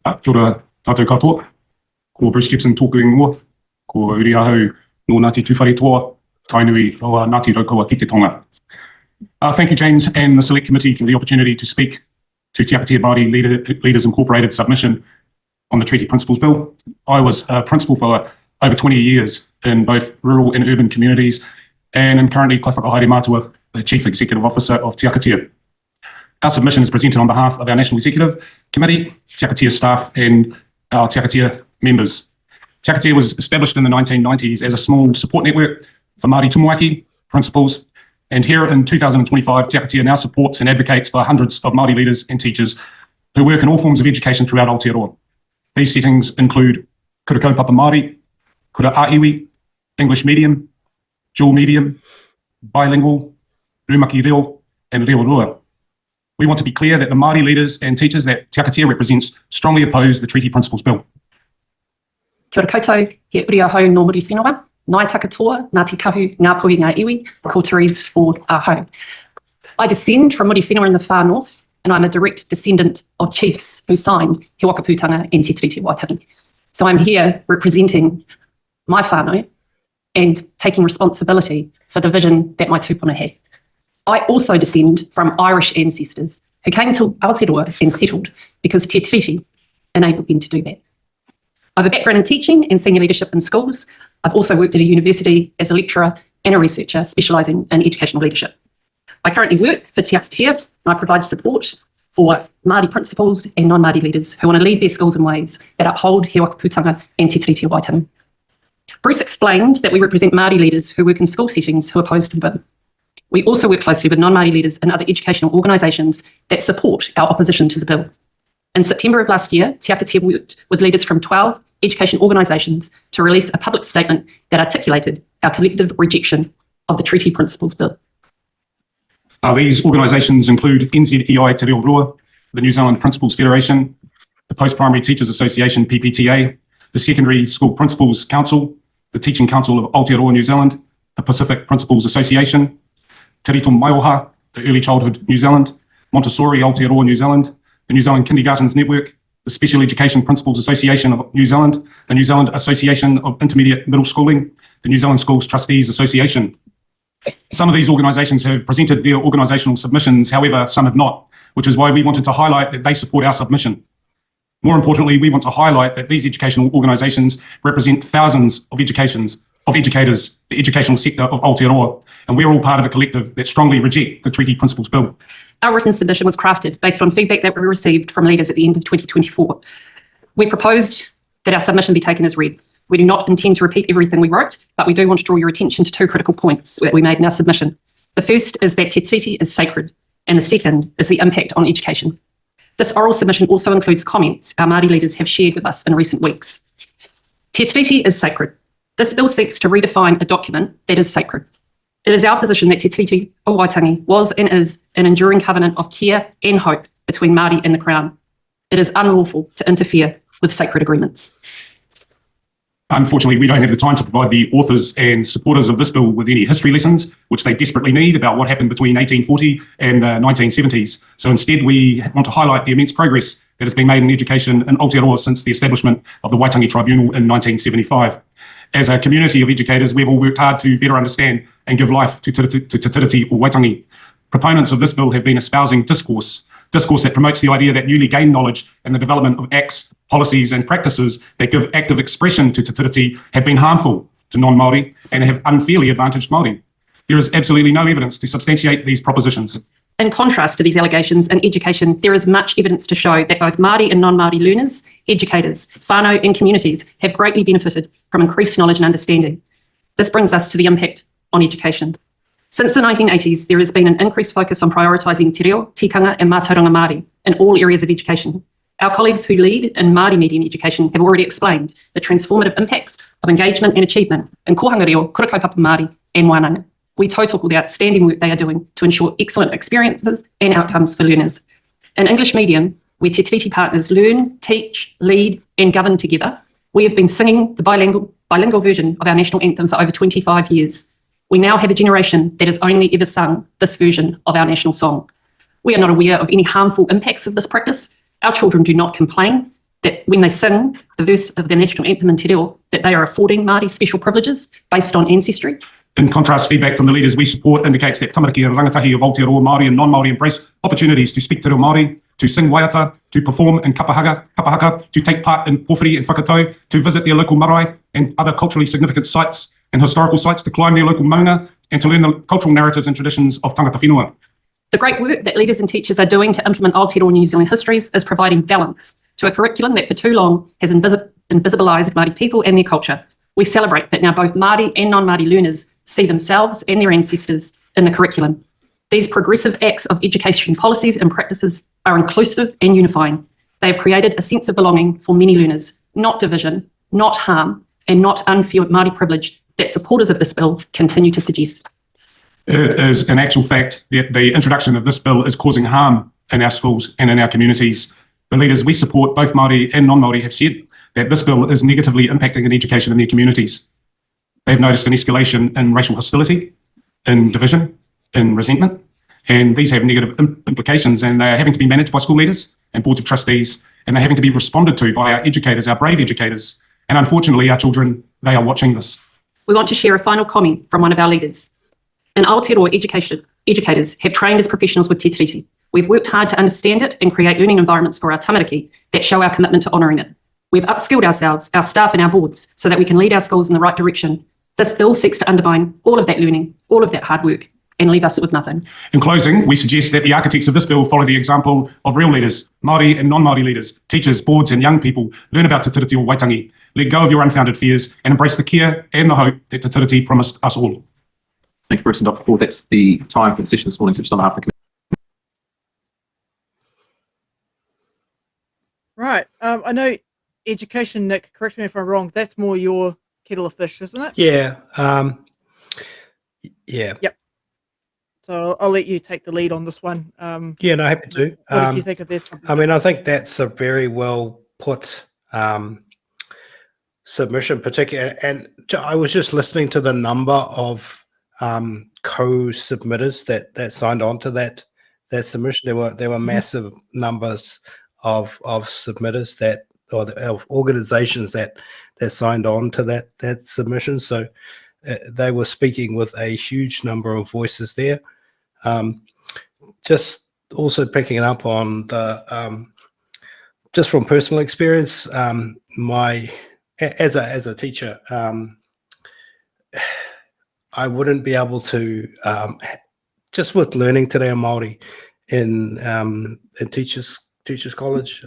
Kia ora tātou katoa, ko Bruce Gibson tōku ingoa, ko uri ahau no Ngāti Tuwhare Toa, tainui roa Ngāti Raukaua ki te tonga. Thank you, James, and the Select Committee for the opportunity to speak to Te Akatea Māori Leaders Incorporated submission on the Treaty Principles Bill. I was a principal for over 20 years in both rural and urban communities, and am currently Kai Whakahaere Mātua, the Chief Executive Officer of Te Akatea. Our submission is presented on behalf of our National Executive Committee, Te Akatea staff, and our Te Akatea members. Te Akatea was established in the 1990s as a small support network for Māori tumuaki principals, and here in 2025, Te Akatea now supports and advocates for hundreds of Māori leaders and teachers who work in all forms of education throughout Aotearoa. These settings include kura kaupapa Māori, kura āiwi, English medium, dual medium, bilingual, rūmaki reo, and reo rua. We want to be clear that the Māori leaders and teachers that Te Akatea represents strongly oppose the Treaty Principles Bill. Kia ora koutou, he uri ahau no muri whenua, nai takatoa, ngā te kahu, ngā puhi ngā iwi, ko Therese Ford ahau. I descend from muri whenua in the far north, and I'm a direct descendant of chiefs who signed He Wakaputanga and Te Tiriti Waitangi. So I'm here representing my whānau and taking responsibility for the vision that my tūpuna had. I also descend from Irish ancestors who came to Aotearoa and settled because Te Tiriti enabled them to do that. I have a background in teaching and senior leadership in schools. I've also worked at a university as a lecturer and a researcher specialising in educational leadership. I currently work for Te Akatea and I provide support for Māori principals and non-Māori leaders who want to lead their schools in ways that uphold He Wakaputanga and Te Tiriti Waitangi. Bruce explained that we represent Māori leaders who work in school settings who oppose the bill. We also work closely with non-Māori leaders and other educational organisations that support our opposition to the bill. In September of last year, Te Akatea worked with leaders from 12 education organisations to release a public statement that articulated our collective rejection of the Treaty Principles Bill. These organisations include NZEI Te Reo Rua, the New Zealand Principals Federation, the Post-Primary Teachers Association PPTA, the Secondary School Principals Council, the Teaching Council of Aotearoa New Zealand, the Pacific Principals Association, Te Rito Maioha, the Early Childhood New Zealand, Montessori Aotearoa New Zealand, the New Zealand Kindergartens Network, the Special Education Principals Association of New Zealand, the New Zealand Association of Intermediate Middle Schooling, the New Zealand Schools Trustees Association. Some of these organisations have presented their organisational submissions, however, some have not, which is why we wanted to highlight that they support our submission. More importantly, we want to highlight that these educational organisations represent thousands of educators, the educational sector of Aotearoa, and we're all part of a collective that strongly reject the Treaty Principles Bill. Our written submission was crafted based on feedback that we received from leaders at the end of 2024. We proposed that our submission be taken as read. We do not intend to repeat everything we wrote, but we do want to draw your attention to two critical points that we made in our submission. The first is that Te Tiriti is sacred, and the second is the impact on education. This oral submission also includes comments our Māori leaders have shared with us in recent weeks. Te Tiriti is sacred. This bill seeks to redefine a document that is sacred. It is our position that Te Tiriti o Waitangi was and is an enduring covenant of care and hope between Māori and the Crown. It is unlawful to interfere with sacred agreements. Unfortunately, we don't have the time to provide the authors and supporters of this bill with any history lessons, which they desperately need, about what happened between 1840 and the 1970s. So instead, we want to highlight the immense progress that has been made in education in Aotearoa since the establishment of the Waitangi Tribunal in 1975. As a community of educators, we've all worked hard to better understand and give life to Te Tiriti o Waitangi. Proponents of this bill have been espousing discourse that promotes the idea that newly gained knowledge and the development of acts, policies and practices that give active expression to Te Tiriti have been harmful to non-Māori and have unfairly advantaged Māori. There is absolutely no evidence to substantiate these propositions. In contrast to these allegations, in education, there is much evidence to show that both Māori and non-Māori learners, educators, whānau and communities have greatly benefited from increased knowledge and understanding. This brings us to the impact on education. Since the 1980s, there has been an increased focus on prioritising te reo, tikanga and mātauranga Māori in all areas of education. Our colleagues who lead in Māori medium education have already explained the transformative impacts of engagement and achievement in kohanga reo, kura kaupapa Māori and wānanga. We tautoko the outstanding work they are doing to ensure excellent experiences and outcomes for learners. In English medium, where Te Tiriti partners learn, teach, lead and govern together, we have been singing the bilingual version of our national anthem for over 25 years. We now have a generation that has only ever sung this version of our national song. We are not aware of any harmful impacts of this practice. Our children do not complain that when they sing the verse of the national anthem in Te Reo, that they are affording Māori special privileges based on ancestry. In contrast, feedback from the leaders we support indicates that tamariki and rangatahi of Aotearoa Māori and non-Māori embrace opportunities to speak te reo Māori, to sing waiata, to perform in kapahaka, to take part in pōwhiri and whakatau, to visit their local marae and other culturally significant sites and historical sites, to climb their local maunga, and to learn the cultural narratives and traditions of tangata whenua. The great work that leaders and teachers are doing to implement Aotearoa New Zealand histories is providing balance to a curriculum that for too long has invisibilised Māori people and their culture. We celebrate that now both Māori and non-Māori learners see themselves and their ancestors in the curriculum. These progressive acts of education policies and practices are inclusive and unifying. They have created a sense of belonging for many learners, not division, not harm, and not unfair Māori privilege that supporters of this bill continue to suggest. It is in actual fact that the introduction of this bill is causing harm in our schools and in our communities. The leaders we support, both Māori and non-Māori, have said that this bill is negatively impacting on education in their communities. They've noticed an escalation in racial hostility, in division, in resentment, and these have negative implications, and they are having to be managed by school leaders and boards of trustees, and they're having to be responded to by our educators, our brave educators, and unfortunately our children, they are watching this. We want to share a final comment from one of our leaders. In Aotearoa educators have trained as professionals with te tiriti. We've worked hard to understand it and create learning environments for our tamariki that show our commitment to honouring it. We've upskilled ourselves, our staff and our boards so that we can lead our schools in the right direction. This bill seeks to undermine all of that learning, all of that hard work, and leave us with nothing. In closing, we suggest that the architects of this bill follow the example of real leaders, Māori and non-Māori leaders, teachers, boards and young people. Learn about te tiriti o Waitangi, let go of your unfounded fears and embrace the care and the hope that te tiriti promised us all. Thank you, Bruce and Dr. Ford. That's the time for the session this morning. So just on behalf of the committee. Right. I know education, Nick, correct me if I'm wrong, that's more your kettle of fish, isn't it? Yeah. Yeah. Yep. So I'll let you take the lead on this one. Yeah, no, happy to. What did you think of this? I mean, I think that's a very well put submission, particularly, and I was just listening to the number of co-submitters that signed on to that submission. There were massive numbers of submitters of organizations that signed on to that submission. So they were speaking with a huge number of voices there. Just also picking up on the just from personal experience, as a teacher, I wouldn't be able to just with learning Te Reo Māori in teachers college.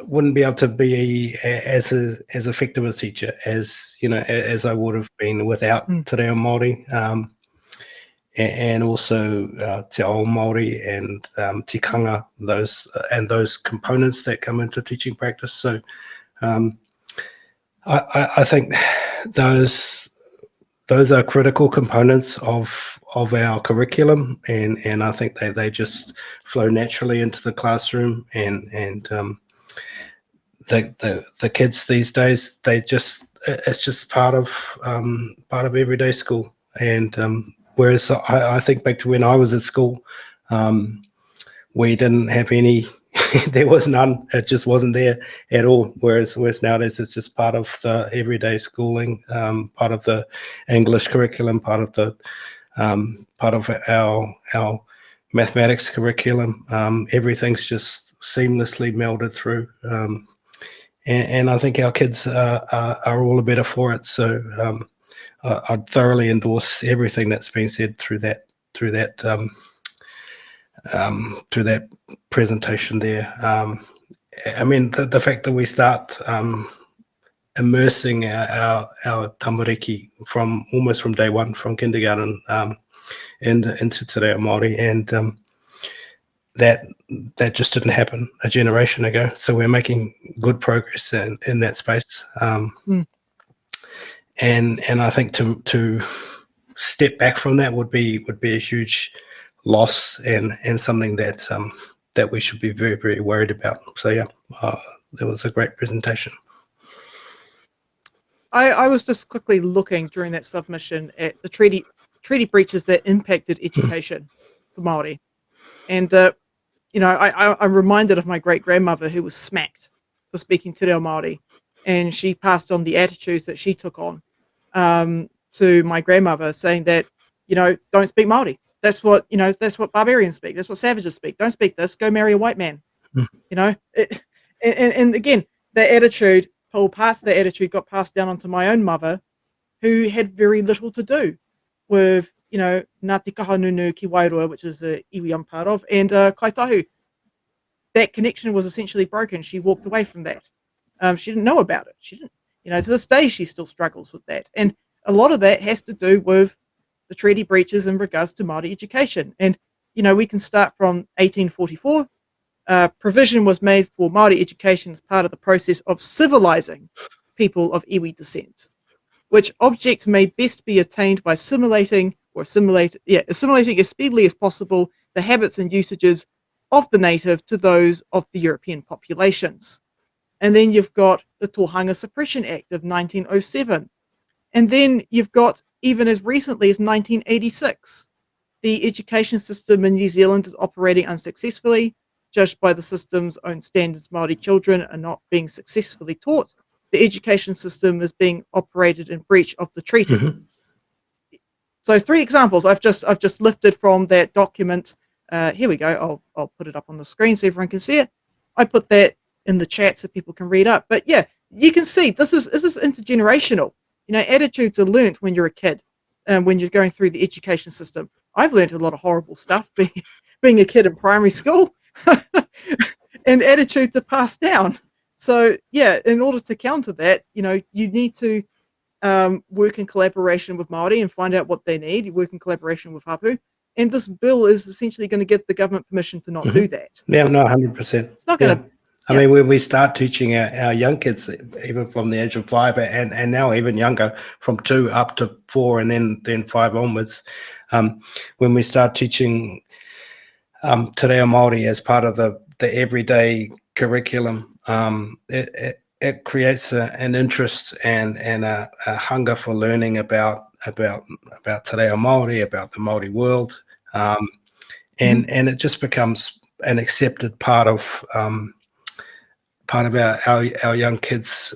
Wouldn't be able to be as effective a teacher as as I would have been without Te Reo Māori, and also Te Ao Māori and Te Kanga, those components that come into teaching practice. So I think those are critical components of our curriculum, and I think they just flow naturally into the classroom, and the kids these days, it's just part of everyday school. And whereas I think back to when I was at school, we didn't have any. There was none. It just wasn't there at all. Whereas nowadays it's just part of the everyday schooling, part of the English curriculum, part of our mathematics curriculum. Everything's just seamlessly melded through, and I think our kids are all the better for it. So I'd thoroughly endorse everything that's been said through that presentation there. I mean, the fact that we start immersing our tamariki almost from day one, from kindergarten into Te Reo Māori, and that just didn't happen a generation ago. So we're making good progress in that space. And I think to step back from that would be a huge loss and something that we should be very, very worried about. So yeah, that was a great presentation. I was just quickly looking during that submission at the treaty breaches that impacted education for Māori, and I'm reminded of my great-grandmother who was smacked for speaking te reo Māori, and she passed on the attitudes that she took on to my grandmother, saying that, don't speak Māori. That's what barbarians speak. That's what savages speak. Don't speak this. Go marry a white man. And again, that attitude, parts of that attitude got passed down onto my own mother, who had very little to do with, Ngāti Kahanunu ki Wairoa, which is the iwi I'm part of, and Kaitahu. That connection was essentially broken. She walked away from that. She didn't know about it. She didn't, to this day, she still struggles with that. And a lot of that has to do with the treaty breaches in regards to Māori education. And, we can start from 1844. Provision was made for Māori education as part of the process of civilizing people of iwi descent, which object may best be attained by assimilating as speedily as possible the habits and usages of the native to those of the European populations. And then you've got the Tōhanga Suppression Act of 1907. And then you've got, even as recently as 1986, the education system in New Zealand is operating unsuccessfully. Judged by the system's own standards, Māori children are not being successfully taught. The education system is being operated in breach of the treaty. Mm-hmm. So 3 examples I've just lifted from that document. Here we go. I'll put it up on the screen so everyone can see it. I put that in the chat so people can read up. But yeah, you can see this is intergenerational. Attitudes are learnt when you're a kid, when you're going through the education system. I've learned a lot of horrible stuff being a kid in primary school, and attitudes are passed down. So yeah, in order to counter that, you need to work in collaboration with Māori and find out what they need. You work in collaboration with Hapu. And this bill is essentially going to get the government permission to not do that. Yeah, no, 100%. It's not going to. I mean, when we start teaching our young kids, even from the age of 5 and now even younger, from 2 up to 4 and then 5 onwards, when we start teaching te reo Māori as part of the everyday curriculum, it creates an interest and a hunger for learning about te reo Māori, about the Māori world, and it just becomes an accepted part of our young kids'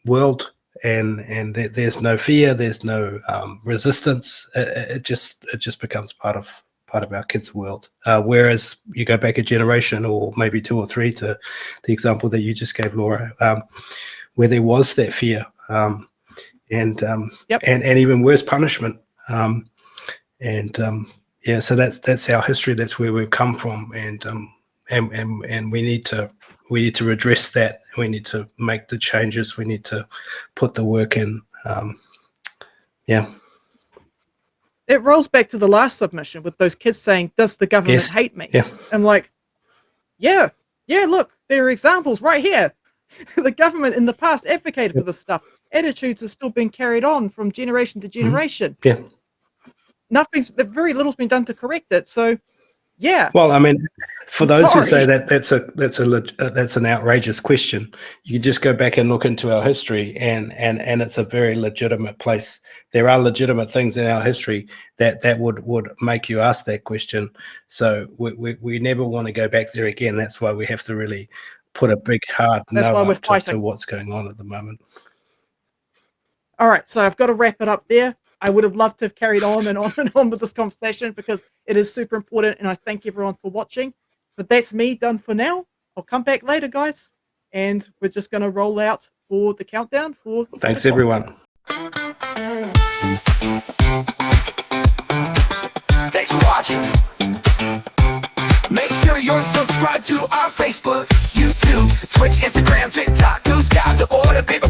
world, and there's no fear, there's no resistance. It just becomes part of our kids' world. Whereas you go back a generation, or maybe 2 or 3, to the example that you just gave, Laura, where there was that fear, and even worse, punishment. So that's our history. That's where we've come from, and we need to redress that. We need to make the changes. We need to put the work in. It rolls back to the last submission with those kids saying, "Does the government hate me?" Yeah. I'm like, yeah. Look, there are examples right here. The government in the past advocated for this stuff. Attitudes are still being carried on from generation to generation. Yeah. Very little's been done to correct it. So, yeah. Well, I mean, for those who say that's an outrageous question, you just go back and look into our history, and it's a very legitimate place. There are legitimate things in our history that would make you ask that question. So we never want to go back there again. That's why we have to really put a big hard no up to what's going on at the moment. All right, so I've got to wrap it up there. I would have loved to have carried on and on with this conversation, because it is super important, and I thank everyone for watching. But that's me done for now. I'll come back later, guys, and we're just going to roll out for the countdown. Thanks, everyone. Thanks for watching. Make sure you're subscribed to our Facebook, YouTube, Twitch, Instagram, TikTok, News Guide, the order, paper.